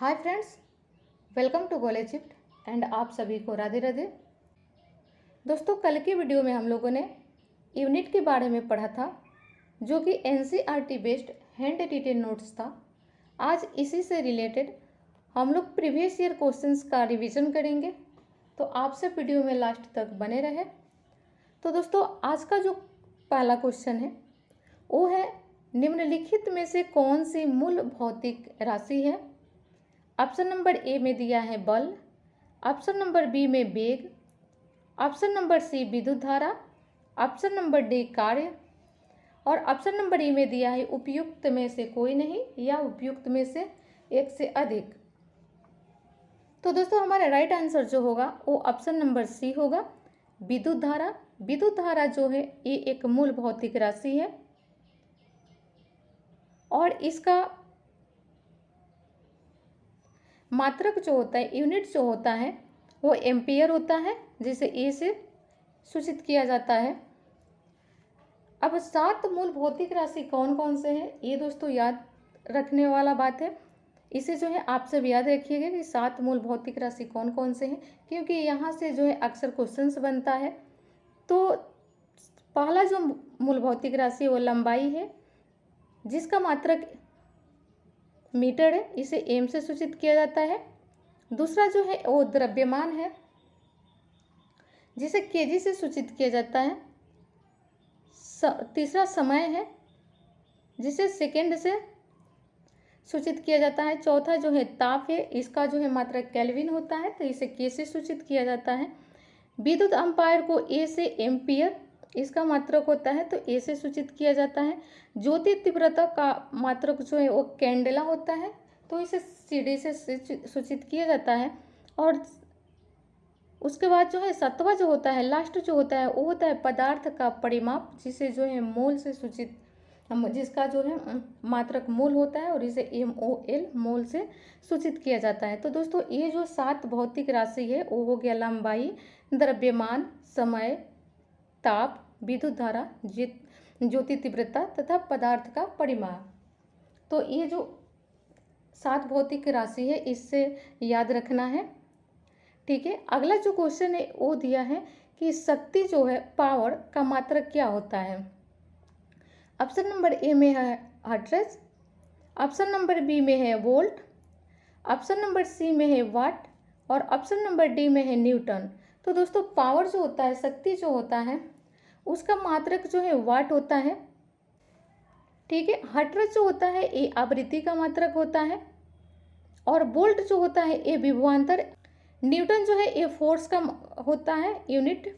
Hi friends, welcome to college shift and आप सभी को राधे राधे। दोस्तों, कल की वीडियो में हम लोगों ने यूनिट के बारे में पढ़ा था जो कि NCERT based hand retain notes था। आज इसी से रिलेटेड हम लोग प्रीवियस ईयर क्वेश्चंस का रिवीजन करेंगे, तो आपसे वीडियो में लास्ट तक बने रहे। तो दोस्तों, आज का जो पहला क्वेश्चन है वो है, निम्नलिखित में से कौन सी मूल भौतिक राशि है। ऑप्शन नंबर ए में दिया है बल, ऑप्शन नंबर बी में वेग, ऑप्शन नंबर सी विद्युत धारा, ऑप्शन नंबर डी कार्य और ऑप्शन नंबर ई में दिया है उपयुक्त में से कोई नहीं या उपयुक्त में से एक से अधिक। तो दोस्तों, हमारा राइट आंसर जो होगा वो ऑप्शन नंबर सी होगा, विद्युत धारा। विद्युत धारा जो है ये एक मूल भौतिक राशि है और इसका मात्रक जो होता है, यूनिट जो होता है वो एम्पियर होता है, जिसे ए से सूचित किया जाता है। अब 7 मूल भौतिक राशि कौन कौन से हैं, ये दोस्तों याद रखने वाला बात है। इसे जो है आप सब याद रखिएगा कि 7 मूल भौतिक राशि कौन कौन से हैं, क्योंकि यहाँ से जो है अक्सर क्वेश्चंस बनता है। तो पहला जो मूल भौतिक राशि वो लंबाई है, जिसका मात्रक मीटर है, इसे एम से सूचित किया जाता है। दूसरा जो है वो द्रव्यमान है, जिसे केजी से सूचित किया जाता है। तीसरा समय है, जिसे सेकेंड से सूचित किया जाता है। चौथा जो है ताप है, इसका जो है मात्रक केल्विन होता है, तो इसे के से सूचित किया जाता है। विद्युत अम्पायर को ए से एम्पियर, इसका मात्रक होता है, तो ए से सूचित किया जाता है। ज्योति तीव्रता का मात्रक जो है वो कैंडेला होता है, तो इसे सीडी से सूचित किया जाता है। और उसके बाद जो है 7वां जो होता है, लास्ट जो होता है, वो होता है पदार्थ का परिमाप, जिसे जो है मोल से सूचित, जिसका जो है मात्रक मोल होता है और इसे MOL मोल से सूचित किया जाता है। तो दोस्तों, ये जो 7 भौतिक राशि है वो हो गया लंबाई, द्रव्यमान, समय, ताप, विद्युत धारा, ज्योति तीव्रता तथा पदार्थ का परिमाप। तो ये जो 7 भौतिक राशि है इससे याद रखना है, ठीक है। अगला जो क्वेश्चन है वो दिया है कि शक्ति जो है, पावर का मात्रक क्या होता है। ऑप्शन नंबर ए में है हर्ट्ज, ऑप्शन नंबर बी में है वोल्ट, ऑप्शन नंबर सी में है वाट और ऑप्शन नंबर डी में है न्यूटन। तो दोस्तों, पावर जो होता है, शक्ति जो होता है, उसका मात्रक जो है वाट होता है, ठीक है। हर्ट्ज जो होता है ये आवृत्ति का मात्रक होता है और वोल्ट जो होता है ये विभवांतर, न्यूटन जो है ये फोर्स का होता है यूनिट,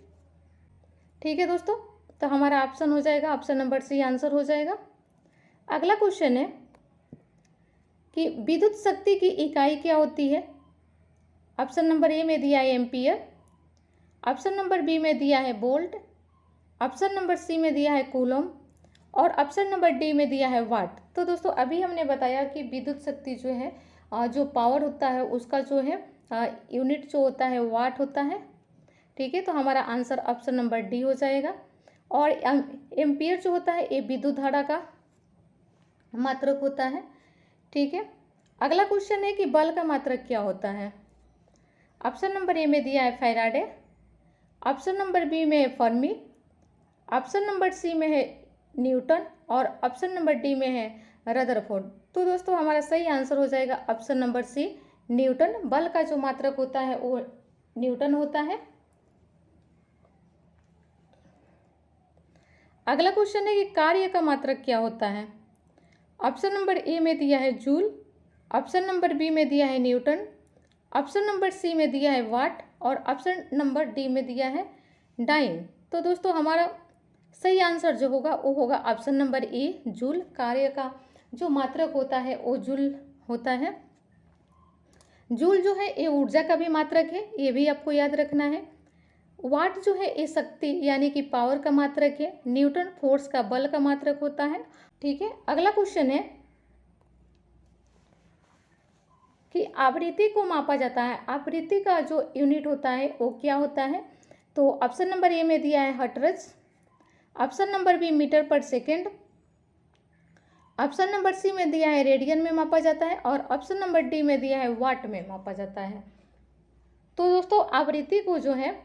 ठीक है दोस्तों। तो हमारा ऑप्शन हो जाएगा, ऑप्शन नंबर सी आंसर हो जाएगा। अगला क्वेश्चन है कि विद्युत शक्ति की इकाई क्या होती है। ऑप्शन नंबर ए में दिया है एम्पियर, ऑप्शन नंबर बी में दिया है वोल्ट, ऑप्शन नंबर सी में दिया है कूलम और ऑप्शन नंबर डी में दिया है वाट। तो दोस्तों, अभी हमने बताया कि विद्युत शक्ति जो है, जो पावर होता है उसका जो है यूनिट जो होता है वाट होता है, ठीक है। तो हमारा आंसर ऑप्शन नंबर डी हो जाएगा। और एम्पियर जो होता है ये विद्युत धारा का मात्रक होता है, ठीक है। अगला क्वेश्चन है कि बल का मात्रक क्या होता है। ऑप्शन नंबर ए में दिया है फैराडे, ऑप्शन नंबर बी में है फर्मी, ऑप्शन नंबर सी में है न्यूटन और ऑप्शन नंबर डी में है रदरफोर्ड। तो दोस्तों, हमारा सही आंसर हो जाएगा ऑप्शन नंबर सी, न्यूटन। बल का जो मात्रक होता है वो न्यूटन होता है। अगला क्वेश्चन है कि कार्य का मात्रक क्या होता है। ऑप्शन नंबर ए में दिया है जूल, ऑप्शन नंबर बी में दिया है न्यूटन, ऑप्शन नंबर सी में दिया है वाट और ऑप्शन नंबर डी में दिया है डाइन। तो दोस्तों, हमारा सही आंसर जो होगा वो होगा ऑप्शन नंबर ए, जूल। कार्य का जो मात्रक होता है वो जूल होता है। जूल जो है ये ऊर्जा का भी मात्रक है, ये भी आपको याद रखना है। वाट जो है ये शक्ति यानी कि पावर का मात्रक है। न्यूटन फोर्स का, बल का मात्रक होता है, ठीक है। अगला क्वेश्चन है कि आवृत्ति को मापा जाता है, आवृत्ति का जो यूनिट होता है वो क्या होता है। तो ऑप्शन नंबर ए में दिया है hertz, option number B metre per second, option number C में दिया है रेडियन में मापा जाता है और ऑप्शन नंबर डी में दिया है वाट में मापा जाता है। तो दोस्तों आवृत्ति को जो है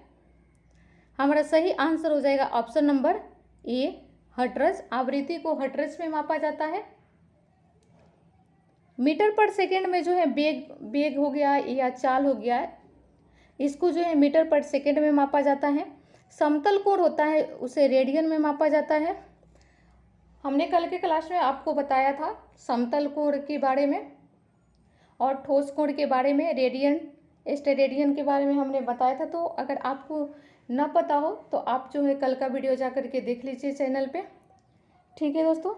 हमारा सही आंसर हो जाएगा ऑप्शन नंबर ए हर्ट्ज। आवृत्ति को हर्ट्ज में मापा जाता है। मीटर पर सेकेंड में जो है बेग हो गया या चाल हो गया, इसको जो है मीटर पर सेकेंड में मापा जाता है। समतल कोण होता है उसे रेडियन में मापा जाता है। हमने कल के क्लास में आपको बताया था समतल कोण के बारे में और ठोस कोण के बारे में, रेडियन स्टेरेडियन के बारे में हमने बताया था। तो अगर आपको ना पता हो तो आप जो है कल का वीडियो जा करके देख लीजिए चैनल पे। ठीक है दोस्तों,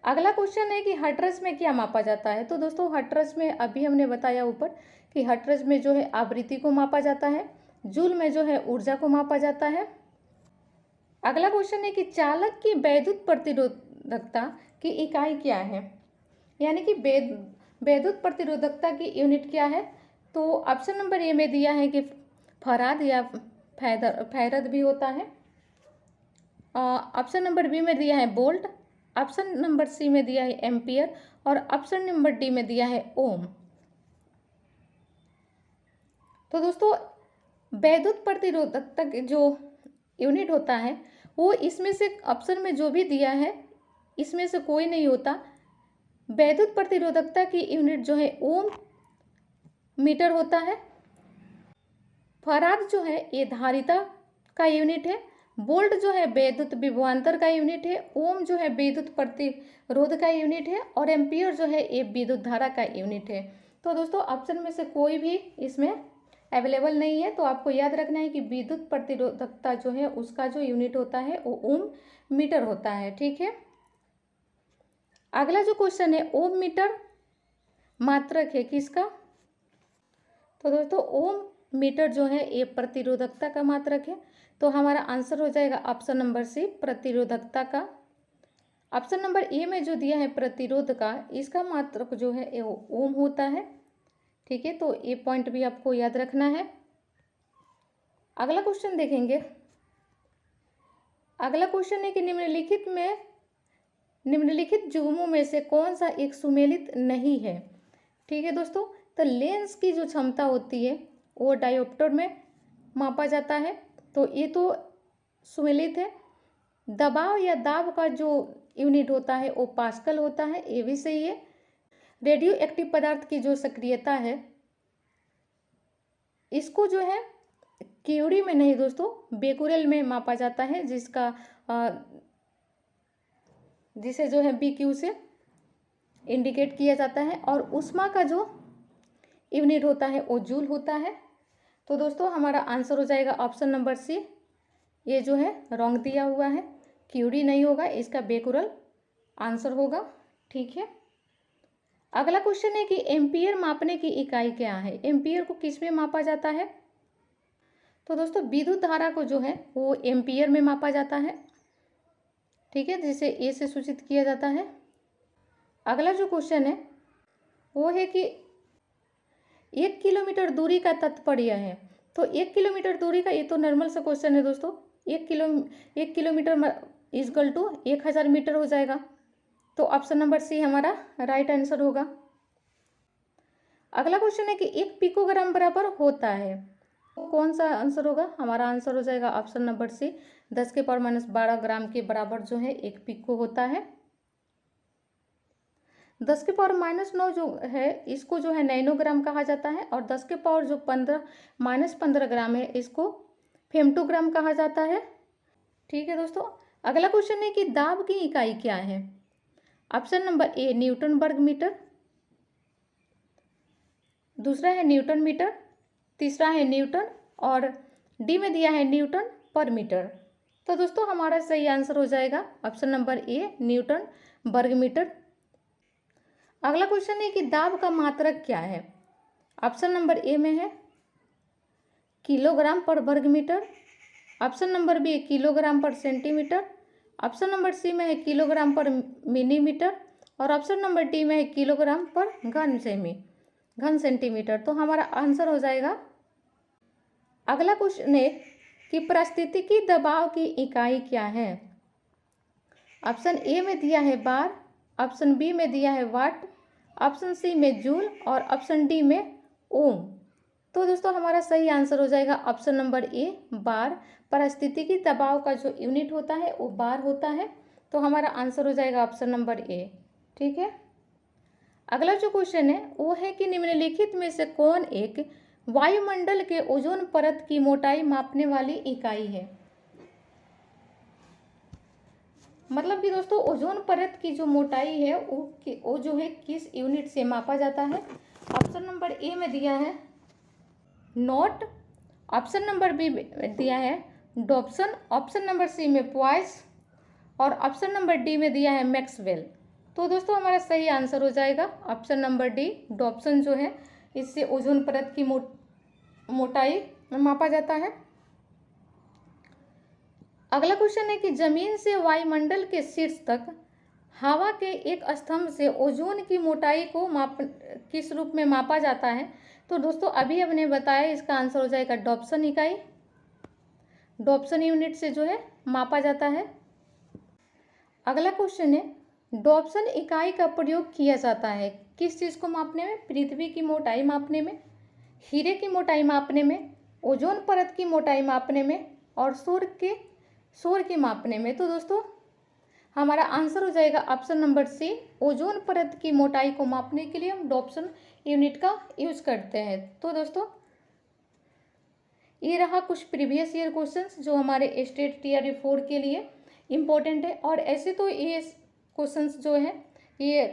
अगला क्वेश्चन है कि हर्ट्ज में क्या मापा जाता है। तो दोस्तों हर्ट्ज में अभी हमने बताया ऊपर कि हर्ट्ज में जो है आवृत्ति को मापा जाता है, जूल में जो है ऊर्जा को मापा जाता है। अगला क्वेश्चन है कि चालक की वैद्युत प्रतिरोधकता की इकाई क्या है, यानी कि वैद्युत प्रतिरोधकता की यूनिट क्या है। तो ऑप्शन नंबर ए में दिया है कि फराद या फैरद भी होता है। ऑप्शन नंबर बी में दिया है वोल्ट, ऑप्शन नंबर सी में दिया है एम्पियर और ऑप्शन नंबर डी में दिया है ओम। तो दोस्तों वैद्युत प्रतिरोधकता जो यूनिट होता है वो इसमें से ऑप्शन में जो भी दिया है इसमें से कोई नहीं होता। वैद्युत प्रतिरोधकता की यूनिट जो है ओम मीटर होता है। फराद जो है ये धारिता का यूनिट है। वोल्ट जो है वैद्युत विभवांतर का यूनिट है। ओम जो है विद्युत प्रतिरोध का यूनिट है और एम्पियर जो है ये विद्युत धारा का यूनिट है। तो दोस्तों ऑप्शन में से कोई भी इसमें अवेलेबल नहीं है। तो आपको याद रखना है कि विद्युत प्रतिरोधकता जो है उसका जो यूनिट होता है वो ओम मीटर होता है। ठीक है, अगला जो क्वेश्चन है ओम मीटर मात्रक है किसका। तो दोस्तों ओम मीटर जो है ये प्रतिरोधकता का मात्रक है। तो हमारा आंसर हो जाएगा ऑप्शन नंबर सी प्रतिरोधकता का। ऑप्शन नंबर ए में जो दिया है प्रतिरोध का, इसका मात्रक जो है वो ओम होता है। ठीक है, तो ये पॉइंट भी आपको याद रखना है। अगला क्वेश्चन देखेंगे। अगला क्वेश्चन है कि निम्नलिखित जुगमों में से कौन सा एक सुमेलित नहीं है। ठीक है दोस्तों, तो लेंस की जो क्षमता होती है वो डायोप्टर में मापा जाता है, तो ये तो सुमेलित है। दबाव या दाब का जो यूनिट होता है वो पास्कल होता है, ये भी सही है। रेडियो एक्टिव पदार्थ की जो सक्रियता है इसको जो है क्यूरी में नहीं दोस्तों बेकुरेल में मापा जाता है, जिसे जो है BQ से इंडिकेट किया जाता है। और ऊष्मा का जो यूनिट होता है वो जूल होता है। तो दोस्तों हमारा आंसर हो जाएगा ऑप्शन नंबर सी। ये जो है रॉन्ग दिया हुआ है, क्यूरी नहीं होगा, इसका बेकुरल आंसर होगा। ठीक है, अगला क्वेश्चन है कि एम्पियर मापने की इकाई क्या है। एम्पियर को किस में मापा जाता है। तो दोस्तों विद्युत धारा को जो है वो एम्पियर में मापा जाता है। ठीक है, जिसे ए से सूचित किया जाता है। अगला जो क्वेश्चन है वो है कि 1 किलोमीटर दूरी का तात्पर्य है। तो 1 किलोमीटर दूरी का, ये तो नॉर्मल सा क्वेश्चन है दोस्तों। 1 किलोमीटर इक्वल टू 1000 मीटर हो जाएगा। तो ऑप्शन नंबर सी हमारा राइट आंसर होगा। अगला क्वेश्चन है कि 1 पिकोग्राम बराबर होता है, तो कौन सा आंसर होगा। हमारा आंसर हो जाएगा ऑप्शन नंबर सी 10 के पावर -12 ग्राम के बराबर जो है 1 पिको होता है। 10 के पावर -9 जो है इसको जो है नैनोग्राम कहा जाता है और 10 के पावर जो 15 ग्राम है इसको फेम्टोग्राम कहा जाता है। ठीक है दोस्तों, अगला क्वेश्चन है कि दाब की इकाई क्या है। ऑप्शन नंबर ए न्यूटन वर्ग मीटर, दूसरा है न्यूटन मीटर, तीसरा है न्यूटन और डी में दिया है न्यूटन पर मीटर। तो दोस्तों हमारा सही आंसर हो जाएगा ऑप्शन नंबर ए न्यूटन वर्ग मीटर। अगला क्वेश्चन है कि दाब का मात्रक क्या है। ऑप्शन नंबर ए में है किलोग्राम पर वर्ग metre, option number B kilogram per centimetre, option number C में है किलोग्राम पर मिलीमीटर और ऑप्शन नंबर डी में है किलोग्राम पर घन सेंटीमीटर। तो हमारा आंसर हो जाएगा। अगला क्वेश्चन है कि पारिस्थितिकी दबाव की इकाई क्या है। ऑप्शन ए में दिया है बार, ऑप्शन बी में दिया है वाट, ऑप्शन सी में जूल और ऑप्शन डी में ओम। तो दोस्तों हमारा सही आंसर हो जाएगा ऑप्शन नंबर ए बार। परिस्थितिकी दबाव का जो यूनिट होता है वो बार होता है। तो हमारा आंसर हो जाएगा ऑप्शन नंबर ए। ठीक है, अगला जो क्वेश्चन है वो है कि निम्नलिखित में से कौन एक वायुमंडल के ओजोन परत की मोटाई मापने वाली इकाई है। मतलब कि दोस्तों ओजोन परत की जो मोटाई है वो जो है किस यूनिट से मापा जाता है। ऑप्शन नंबर ए में दिया है नॉट, ऑप्शन नंबर बी में दिया है डॉप्सन, ऑप्शन नंबर सी में पॉइस और ऑप्शन नंबर डी में दिया है मैक्सवेल। तो दोस्तों हमारा सही आंसर हो जाएगा ऑप्शन नंबर डी डॉप्सन जो है इससे ओजोन परत की मोटाई मापा जाता है। अगला क्वेश्चन है कि जमीन से वायुमंडल के शीर्ष तक हवा के एक स्तंभ से ओजोन की मोटाई को किस रूप में मापा जाता है। तो दोस्तों अभी हमने बताया इसका आंसर हो जाएगा डॉप्सन इकाई, डॉप्सन यूनिट से जो है मापा जाता है। अगला क्वेश्चन है डॉप्सन इकाई का प्रयोग किया जाता है किस चीज़ को मापने में। पृथ्वी की मोटाई मापने में, हीरे की मोटाई मापने में, ओजोन परत की मोटाई मापने में और सौर के मापने में। तो दोस्तों हमारा आंसर हो जाएगा ऑप्शन नंबर सी ओजोन परत की मोटाई को मापने के लिए हम डॉप्सन यूनिट का यूज करते हैं। तो दोस्तों ये रहा कुछ प्रीवियस ईयर क्वेश्चंस जो हमारे स्टेट टीआरई 4 के लिए इम्पोर्टेंट है। और ऐसे तो ये क्वेश्चंस जो है ये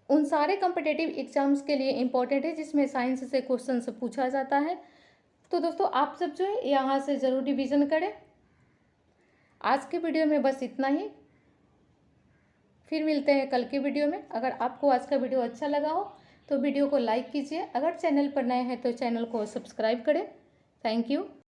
उन सारे कॉम्पिटिटिव एग्जाम्स के लिए इम्पोर्टेंट है जिसमें साइंस से क्वेश्चंस पूछा जाता है। तो दोस्तों आप सब जो है यहाँ से ज़रूर रिवीजन करें। आज के वीडियो में बस इतना ही, फिर मिलते हैं कल के वीडियो में। अगर आपको आज का वीडियो अच्छा लगा हो तो वीडियो को लाइक कीजिए, अगर चैनल पर नए हैं तो चैनल को सब्सक्राइब करें। Thank you.